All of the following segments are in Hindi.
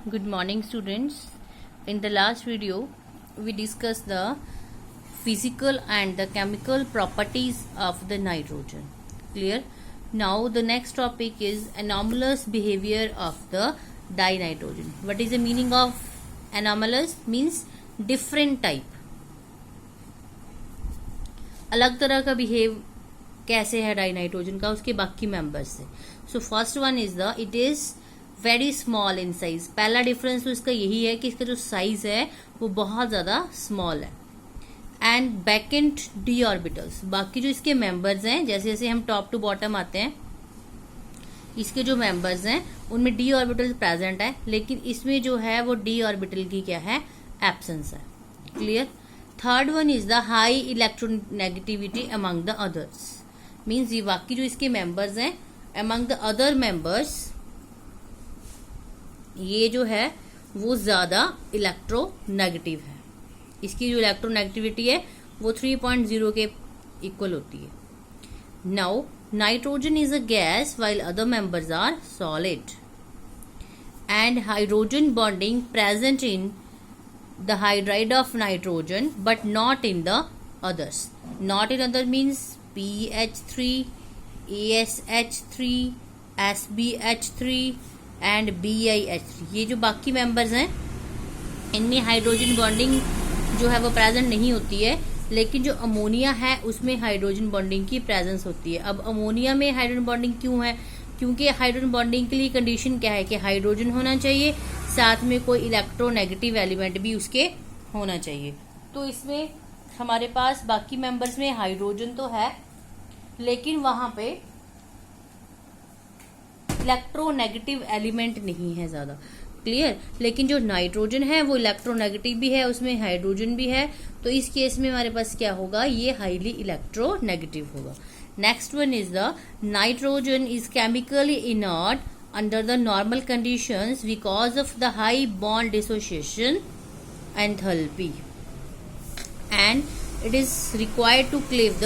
Good morning, students. In the last video, we discussed the physical and the chemical properties of the nitrogen. Clear? Now, the next topic is anomalous behavior of the dinitrogen. What is the meaning of anomalous? Means different type. अलग तरह का बिहेव कैसे है डाइनाइट्रोजन का उसके बाकी मेंबर्स से. So first one is the it is very small in size. पहला डिफरेंस तो इसका यही है कि इसका जो साइज है वो बहुत ज्यादा स्मॉल है. एंड बैकेंट डी ऑर्बिटल्स, बाकी जो इसके मेंबर्स हैं जैसे जैसे हम टॉप टू बॉटम आते हैं इसके जो मेंबर्स हैं उनमें डी ऑर्बिटल प्रेजेंट है, लेकिन इसमें जो है वो डी ऑर्बिटल की क्या है, एब्सेंस है. Clear. Third one is the high electronegativity among the others. Means ये बाकी जो इसके मेंबर्स हैं अमंग द अदर मेंबर्स ये जो है वो ज्यादा इलेक्ट्रोनेगेटिव है. इसकी जो इलेक्ट्रोनेगेटिविटी है वो 3.0 के इक्वल होती है. Now nitrogen is a gas while other members are solid and hydrogen bonding present in the hydride of nitrogen but not in the others. Not in other means PH3, ASH3, SBH3 and BiH3. ये जो बाकी मेंबर्स हैं इनमें हाइड्रोजन बॉन्डिंग जो है वो प्रेजेंट नहीं होती है, लेकिन जो अमोनिया है उसमें हाइड्रोजन बॉन्डिंग की प्रेजेंस होती है. अब अमोनिया में हाइड्रोजन बॉन्डिंग क्यों है? क्योंकि हाइड्रोजन बॉन्डिंग के लिए कंडीशन क्या है कि हाइड्रोजन होना चाहिए, साथ में कोई इलेक्ट्रोनेगेटिव एलिमेंट भी उसके होना चाहिए. तो इसमें हमारे पास बाकी मेंबर्स में हाइड्रोजन तो है लेकिन वहां पे इलेक्ट्रोनेगेटिव एलिमेंट नहीं है ज्यादा. क्लियर. लेकिन जो नाइट्रोजन है वो इलेक्ट्रोनेगेटिव भी है, उसमें हाइड्रोजन भी है, तो इस केस में हमारे पास क्या होगा, ये हाईली इलेक्ट्रोनेगेटिव होगा. Next one is the nitrogen is chemically inert under the normal conditions because of the high bond dissociation enthalpy and it is required to cleave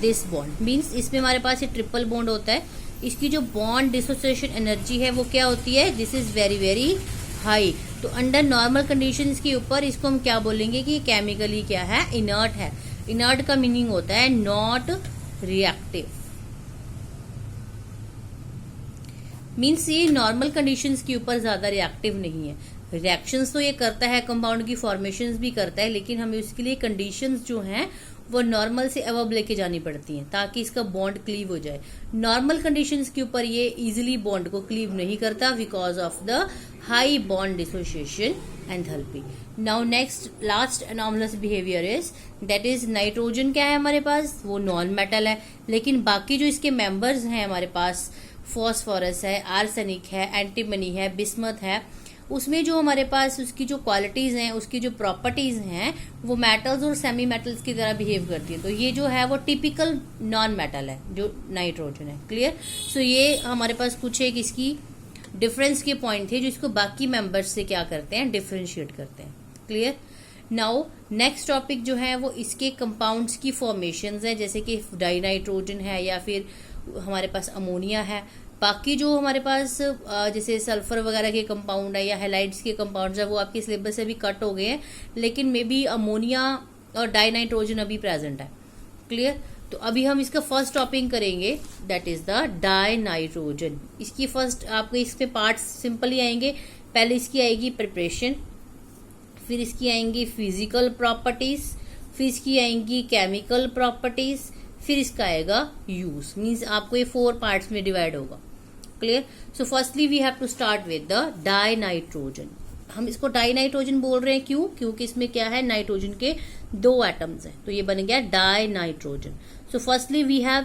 this bond. Means इसमें हमारे पास ये ट्रिपल बॉन्ड होता है. इसकी जो बॉन्ड डिसोसिएशन एनर्जी है वो क्या होती है, this is very very high. तो अंडर नॉर्मल कंडीशंस के ऊपर इसको हम क्या बोलेंगे कि केमिकली क्या है, इनर्ट है. इनर्ट का मीनिंग होता है नॉट रिएक्टिव. मीन्स ये नॉर्मल कंडीशंस के ऊपर ज्यादा रिएक्टिव नहीं है. रिएक्शंस तो ये करता है, कंपाउंड की फॉर्मेशंस भी करता है, लेकिन हमें उसके लिए कंडीशंस जो हैं वो नॉर्मल से अबव लेके जानी पड़ती हैं ताकि इसका बॉन्ड क्लीव हो जाए. नॉर्मल कंडीशंस के ऊपर ये इजीली बॉन्ड को क्लीव नहीं करता because of the high bond dissociation enthalpy. Now next last anomalous behaviour is that is nitrogen क्या है हमारे पास, वो नॉन मेटल है, लेकिन बाकी जो इसके मेंबर्स हैं हमारे पास फॉस्फोरस है, आर्सेनिक है, एंटीमनी है, बिस्मथ है, उसमें जो हमारे पास उसकी जो क्वालिटीज हैं, उसकी जो प्रॉपर्टीज हैं वो मेटल्स और सेमी मेटल्स की तरह बिहेव करती है. तो ये जो है वो टिपिकल नॉन मेटल है जो नाइट्रोजन है. क्लियर. सो ये हमारे पास कुछ एक इसकी डिफरेंस के पॉइंट थे जो इसको बाकी मेंबर्स से क्या करते हैं, डिफरेंशिएट करते हैं. क्लियर. नाउ नेक्स्ट टॉपिक जो है वो इसके कंपाउंड्स की फॉर्मेशंस है, जैसे कि डाइनाइट्रोजन है या फिर हमारे पास अमोनिया है. बाकी जो हमारे पास जैसे सल्फर वगैरह के कंपाउंड है या हैलाइड्स के कंपाउंड्स है वो आपके सिलेबस से अभी कट हो गए हैं, लेकिन मे बी अमोनिया और डाइनाइट्रोजन अभी प्रेजेंट है. क्लियर. तो अभी हम इसका फर्स्ट टॉपिक करेंगे दैट इज द डाइनाइट्रोजन. इसकी फर्स्ट आपको इसके पार्ट्स सिंपल ही आएंगे. पहले इसकी आएगी प्रिपरेशन, फिर इसकी आएंगी फिजिकल प्रॉपर्टीज, फिर इसकी आएंगी केमिकल प्रॉपर्टीज, फिर इसका आएगा यूज. मीन्स आपको ये 4 पार्ट्स में डिवाइड होगा. Clear. So firstly we have to start with the dinitrogen. हम इसको डाइनाइट्रोजन बोल रहे हैं क्यों, क्योंकि इसमें क्या है, नाइट्रोजन के 2 एटम्स हैं, तो ये बन गया dinitrogen. So firstly we have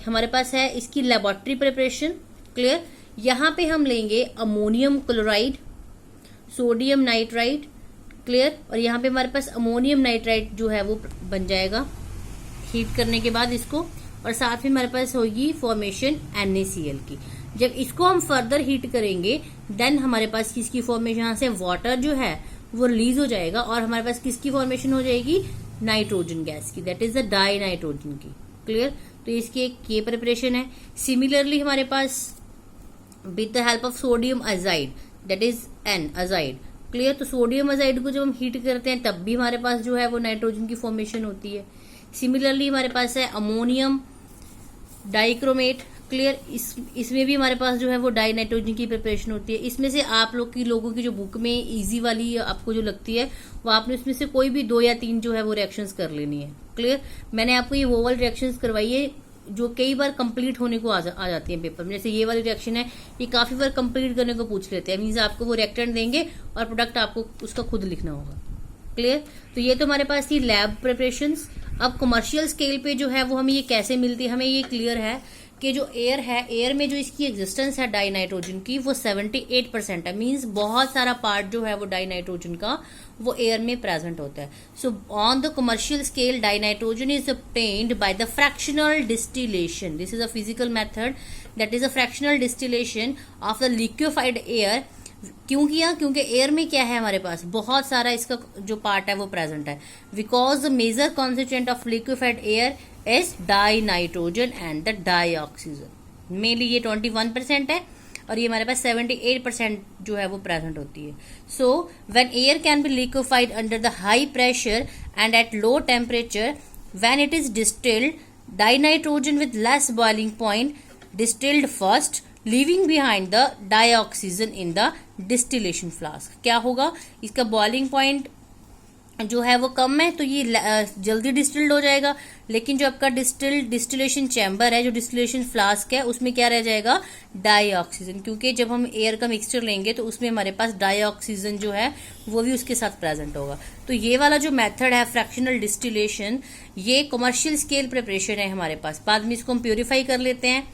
हमारे पास है इसकी लेबोरेटरी प्रिपरेशन. क्लियर. यहाँ पे हम लेंगे ammonium chloride, sodium nitride. Clear. और यहाँ पे हमारे पास अमोनियम नाइट्राइड जो है वो बन जाएगा हीट करने के बाद इसको, और साथ में हमारे पास होगी फॉर्मेशन NaCl की. जब इसको हम फर्दर हीट करेंगे देन हमारे पास किसकी फॉर्मेशन, यहाँ से वाटर जो है वो रिलीज हो जाएगा और हमारे पास किसकी फॉर्मेशन हो जाएगी, नाइट्रोजन गैस की, दैट इज द डाइनाइट्रोजन की. क्लियर. तो इसकी एक ये प्रिपरेशन है. सिमिलरली हमारे पास with the help of sodium iodide, that is an azide. Clear. तो सोडियम अजाइड को जब हम हीट करते हैं तब भी हमारे पास जो है वो नाइट्रोजन की फॉर्मेशन होती है। सिमिलरली हमारे पास है अमोनियम डाइक्रोमेट। क्लियर। इसमें भी हमारे पास जो है वो डाई नाइट्रोजन की प्रिपरेशन होती है। इसमें से आप लोगों की जो बुक में इजी वाली आपको जो लगती है वो आपने उसमें से कोई भी 2 या 3 जो है वो रिएक्शंस कर लेनी है। क्लियर। मैंने आपको ये वो वाली रिएक्शंस करवाई है जो कई बार कंप्लीट होने को आ जाती है पेपर में। जैसे ये वाली रिएक्शन है, ये काफी बार कंप्लीट करने को पूछ लेते हैं। मीन्स आपको वो रिएक्टेंट देंगे और प्रोडक्ट आपको उसका खुद लिखना होगा। क्लियर। तो ये तो हमारे पास थी लैब प्रिपरेशंस। अब कमर्शियल स्केल पे जो है वो हमें ये कैसे मिलती है, हमें ये क्लियर है कि जो एयर है, एयर में जो इसकी एग्जिस्टेंस है डाई नाइट्रोजन की वो 78% है। मींस बहुत सारा पार्ट जो है वो डाई नाइट्रोजन का वो एयर में प्रेजेंट होता है। So on the commercial scale die nitrogen is obtained by the fractional distillation. This is a physical method that is a fractional distillation of the liquefied air. क्यों किया? क्योंकि एयर में क्या है हमारे पास बहुत सारा इसका जो पार्ट है वो प्रेजेंट है। Because the major constituent of liquefied air is dinitrogen and the dioxygen. Mainly ये 21% है और ये हमारे पास 78% जो है वो प्रेजेंट होती है। So when air can be liquefied under the high pressure and at low temperature, when it is distilled, dinitrogen with less boiling point distilled first, leaving behind the dioxygen in the distillation flask. क्या होगा? इसका बॉइलिंग पॉइंट जो है वो कम है तो ये जल्दी डिस्टिल्ड हो जाएगा, लेकिन जो आपका डिस्टिलेशन चैम्बर है, जो डिस्टिलेशन फ्लास्क है, उसमें क्या रह जाएगा? डाईऑक्सीजन। क्योंकि जब हम एयर का मिक्सचर लेंगे तो उसमें हमारे पास डाईऑक्सीजन जो है वो भी उसके साथ प्रेजेंट होगा। तो ये वाला जो मेथड है फ्रैक्शनल डिस्टिलेशन, ये कमर्शियल स्केल प्रिपरेशन है हमारे पास। बाद में इसको हम प्योरीफाई कर लेते हैं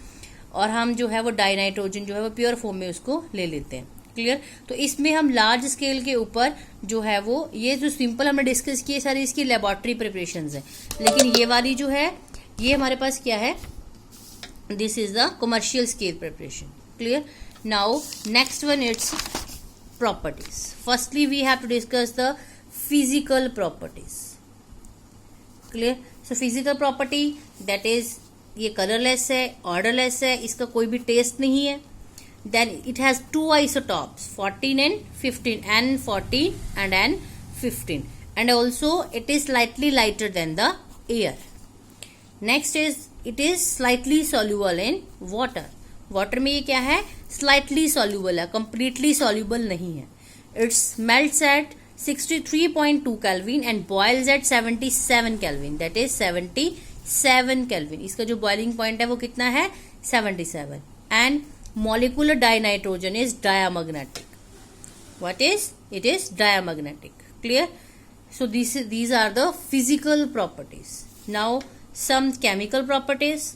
और हम जो है वो डाई नाइट्रोजन जो है वो प्योर फॉर्म में उसको ले लेते हैं। क्लियर। तो इसमें हम लार्ज स्केल के ऊपर जो है वो ये जो सिंपल हमने डिस्कस किए सारी इसकी लेबोरेटरी प्रिपरेशंस है, लेकिन ये वाली जो है ये हमारे पास क्या है? This is the commercial scale preparation. Clear. Now next one its properties. Firstly we have to discuss the physical properties. Clear. So physical property that is ये कलरलेस है, ऑर्डरलेस है, इसका कोई भी टेस्ट नहीं है। Then it has 2 isotopes 14 and 15, N14 and N15, and also it is slightly lighter than the air. Next is it is slightly soluble in water. Water में ये क्या है? Slightly soluble है, completely soluble नहीं है। It melts at 63.2 Kelvin and boils at 77 Kelvin. That is 77 Kelvin. इसका जो boiling point है वो कितना है? 77. And molecular dinitrogen is diamagnetic. What is? It is diamagnetic. Clear? So these are the physical properties. Now some chemical properties.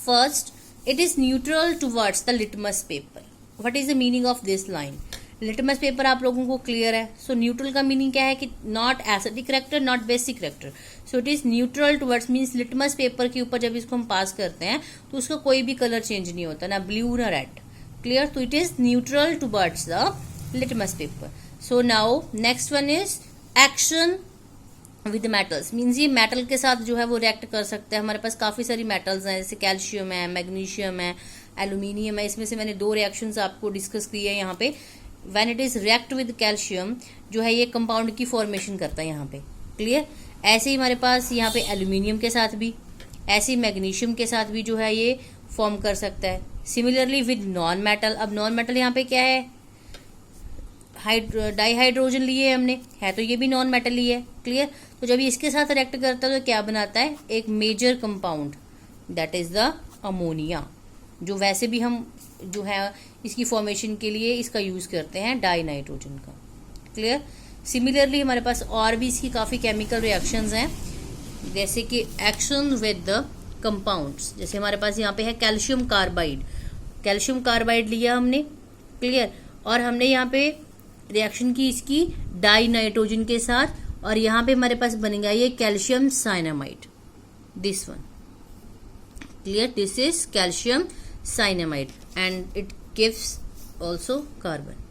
First, it is neutral towards the litmus paper. What is the meaning of this line? Litmus paper आप लोगों को क्लियर है। सो न्यूट्रल का मीनिंग क्या है कि not acidic character, not basic character. So it is neutral towards, means litmus paper के ऊपर जब इसको हम पास करते हैं तो उसका कोई भी कलर चेंज नहीं होता, ना ब्लू ना रेड। क्लियर। तो it is neutral towards the litmus paper. So now next one is action with metals. Means ये मेटल के साथ जो है वो रिएक्ट कर सकता है। हमारे पास काफी सारी मेटल्स हैं, जैसे कैल्शियम है, मैग्नीशियम है, एल्यूमिनियम है। इसमें से मैंने 2 रिएक्शंस आपको डिस्कस की है यहाँ पे। When it is react with calcium जो है ये कंपाउंड की फॉर्मेशन करता है यहाँ पे। क्लियर। ऐसे ही हमारे पास यहाँ पे एल्यूमिनियम के साथ भी, ऐसे ही मैग्नीशियम के साथ भी जो है ये फॉर्म कर सकता है। Similarly with non metal. अब नॉन मेटल यहाँ पे क्या है? डाई हाइड्रोजन लिए हमने, है तो ये भी नॉन मेटल ही है। क्लियर। तो जब ये इसके साथ रिएक्ट करता है तो क्या बनाता है? एक major compound, that is the ammonia, जो वैसे भी हम जो है इसकी फॉर्मेशन के लिए इसका यूज करते हैं डाई नाइट्रोजन का। क्लियर। सिमिलरली हमारे पास और भी इसकी काफी केमिकल रिएक्शंस हैं, जैसे कि एक्शन विद द कंपाउंड्स। जैसे हमारे पास यहाँ पे है कैल्शियम कार्बाइड। कैल्शियम कार्बाइड लिया हमने। क्लियर। और हमने यहाँ पे रिएक्शन की इसकी डाई नाइट्रोजन के साथ, और यहाँ पे हमारे पास बनेगा ये calcium cyanamide, this one. Clear. This is calcium cyanamide and it gives also carbon.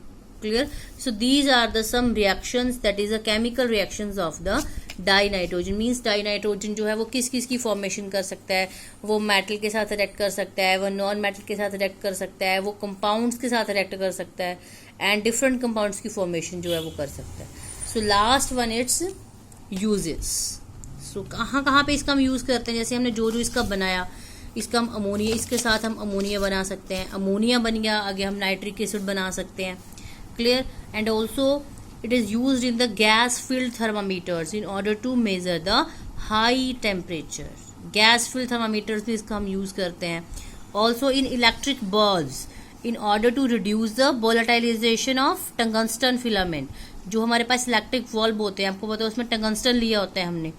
Clear. So these are the some reactions, that is the chemical reactions of the dinitrogen. Means dinitrogen जो है वो किस किस की फॉर्मेशन कर सकता है? वो मेटल के साथ रिएक्ट कर सकता है, वो नॉन मेटल के साथ रिएक्ट कर सकता है, वो कंपाउंड्स के साथ रिएक्ट कर सकता है, एंड डिफरेंट कंपाउंड्स की फॉर्मेशन जो है वो कर सकता है. So last one it's uses. So कहाँ कहाँ पे इसका हम यूज़ करते हैं, जैसे हमने जो इसका बनाया, इसका हम अमोनिया, इसके साथ हम अमोनिया बना सकते हैं. अमोनिया बन गया, आगे हम नाइट्रिक एसिड बना सकते हैं. Clear. And also it is used in the gas filled thermometers in order to measure the high temperature. Gas filled thermometers भी इसका हम यूज़ करते हैं. Also in electric bulbs in order to reduce the volatilization of tungsten filament. जो हमारे पास इलेक्ट्रिक बल्ब होते हैं, आपको पता है उसमें टंगस्टन लिया होता है हमने.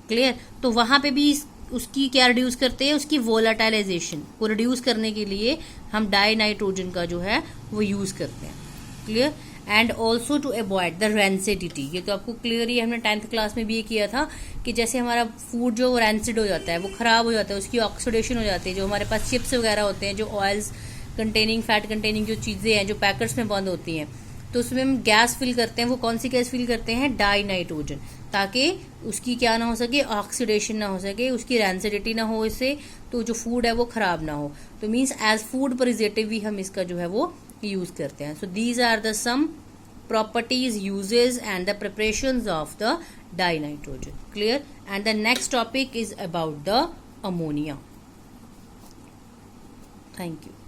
क्लियर. तो वहां पे भी उसकी क्या रिड्यूस करते हैं, उसकी वोलेटाइलाइजेशन को रिड्यूस करने के लिए हम डाई नाइट्रोजन का जो है वो यूज करते हैं. Clear. And also to avoid the rancidity. ये तो आपको क्लियर ही, हमने 10th क्लास में भी ये किया था कि जैसे हमारा फूड जो रेंसिड हो जाता है, वो खराब हो जाता है, उसकी ऑक्सीडेशन हो जाती है. जो हमारे पास चिप्स वगैरह होते हैं, जो ऑयल्स कंटेनिंग, फैट कंटेनिंग जो चीज़ें हैं जो पैकेट्स में बंद होती हैं, तो उसमें हम गैस फिल करते हैं. वो कौन सी गैस फिल करते हैं, डाई नाइट्रोजन, ताकि उसकी क्या ना हो सके, ऑक्सीडेशन ना हो सके, उसकी रेंसिडिटी ना हो इससे, तो जो फूड है वो खराब ना हो. तो मीन्स एज फूड प्रिजर्वेटिव भी हम इसका जो है वो यूज करते हैं. So these are the some properties, uses and the preparations of the dinitrogen. Clear. And the next topic is about the ammonia. Thank you.